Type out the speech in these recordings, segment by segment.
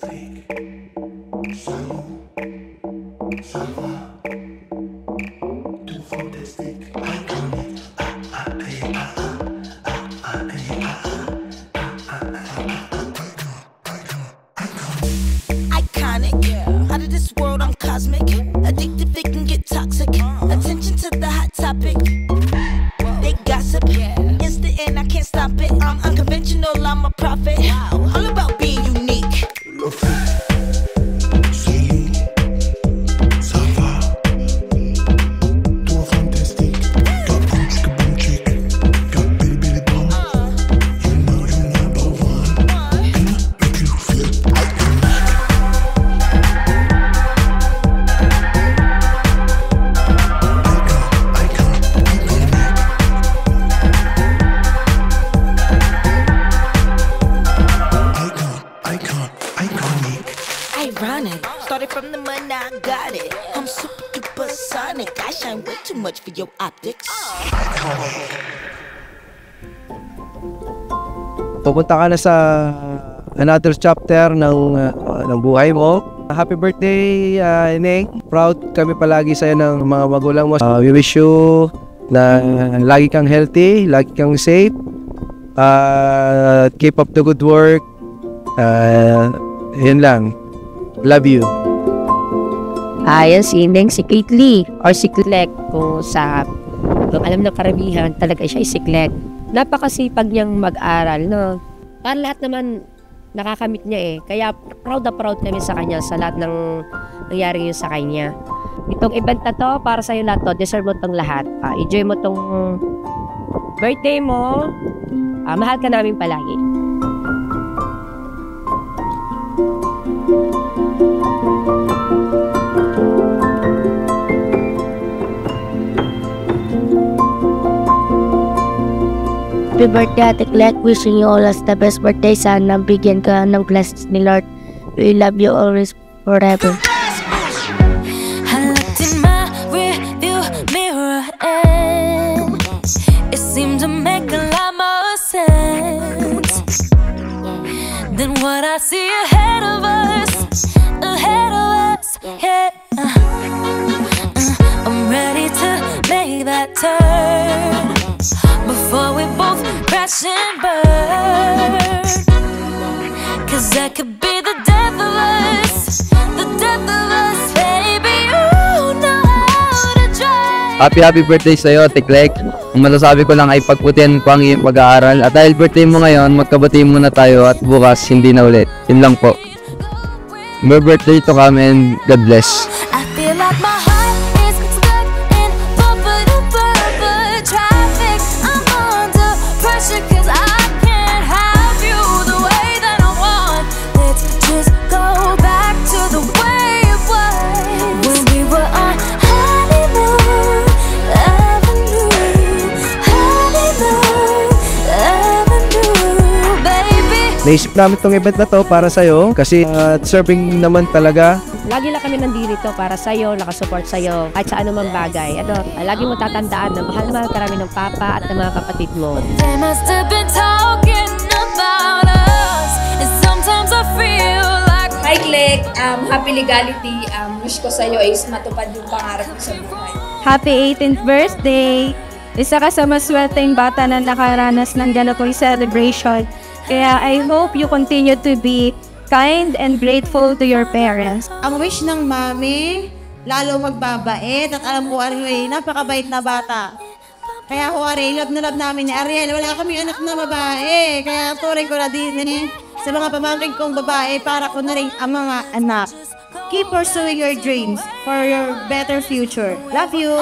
Iconic, out of this world, I'm cosmic. Addictive, it can get toxic. Attention to the hot topic. They gossip, it's the end, I can't stop it. I'm unconventional, I'm a prophet. All about being unique. Ironic, started from the mud, now I got it. I'm super duper sonic, I shine way too much for your optics. Pupunta ka na sa another chapter ng buhay mo. Happy birthday, Ineng. Proud kami palagi sa'yo ng mga magulang mo. We wish you na lagi kang healthy, lagi kang safe. Keep up the good work. Yun lang. Love you. Ayan si Ineng, si Kate Lee, or si Klek, kung sa alam na karamihan, talaga siya si Klek. Napakasipag niyang mag-aral, no? Para lahat naman nakakamit niya eh. Kaya proud na proud kami sa kanya sa lahat ng nangyari yun sa kanya. Itong event na to, para sa'yo lahat to, deserve mo tong lahat. Enjoy mo tong birthday mo. Mahal ka namin palagi. Happy birthday, Ate Klek. Wishing you all the best birthday. Sana bigyan ka ng blessings ni Lord. We love you always, forever. I looked in my rearview mirror and it seemed to make a lot more sense than what I see ahead of us, yeah. I'm ready to make that turn before we both crash and burn, 'cause that could be the death of us, baby. You know how to drive. Happy birthday sa'yo, Ate Klek. Ang masasabi ko lang ay pagputihan ko ang iyong pag-aaral. At dahil birthday mo ngayon, magkabati muna tayo at bukas hindi na ulit. Yun lang po. May birthday to come and God bless. I feel like my heart is stuck in bumper traffic. I'm under pressure 'cause I can't have you the way that I want. Let's just go back to the way it was when we were on honeymoon avenue, baby. Naisip namin itong event na to para sa'yo kasi serving naman talaga. Lagi lang kami nandito para sa'yo, nakasupport sa'yo, kahit sa anumang bagay. Lagi mo tatandaan na mahal na karami ng papa at ng mga kapatid mo. They must have been talking about us, and sometimes I feel like. Hi Klek, happy legality. Wish ko sa'yo is matupad yung pangarap mo sa buhay. Happy 18th birthday! Isa ka sa maswerteng bata na nakaranas ng ganitong celebration. Kaya I hope you continue to be kind and grateful to your parents. Ang wish ng mami, lalo magbabait at alam ko Ariel, napakabait na bata. Kaya ako Ariel, love na love namin ni Ariel. Wala kami anak na babae. Kaya turing ko na din sa mga pamangkin kong babae para ko na rin ang mga anak. Keep pursuing your dreams for your better future. Love you!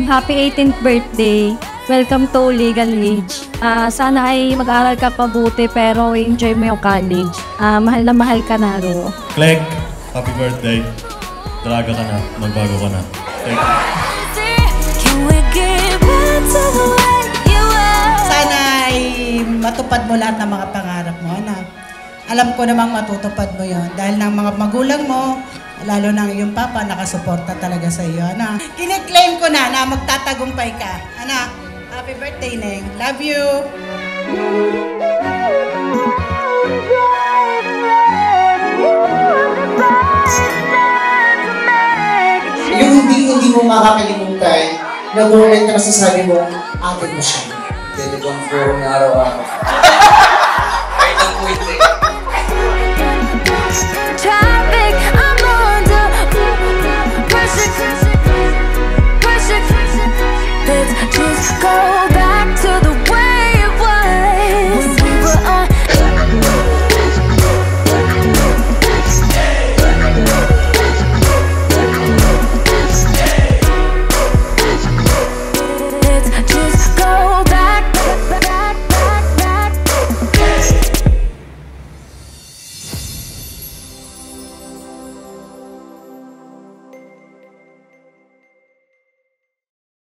Happy 18th birthday. Welcome to Legal Age. Sana ay mag-aral ka pabuti pero enjoy mo yung college. Mahal na mahal ka na, Ro. Klek, happy birthday. Dalaga ka na, magbago ka na. Sana ay matupad mo lahat ng mga pangarap mo, anak. Alam ko namang matutupad mo yon dahil ng mga magulang mo, Lalo na yung papa, nakasuporta talaga sa iyo. Ano? Kiniklaim ko na magtatagumpay ka. Anak, happy birthday, Neng. Love you! Yung hindi mo makakalimutan na moment na masasabi mo, atin mo siya. Pwede bang flow na araw-araw? Ay, nang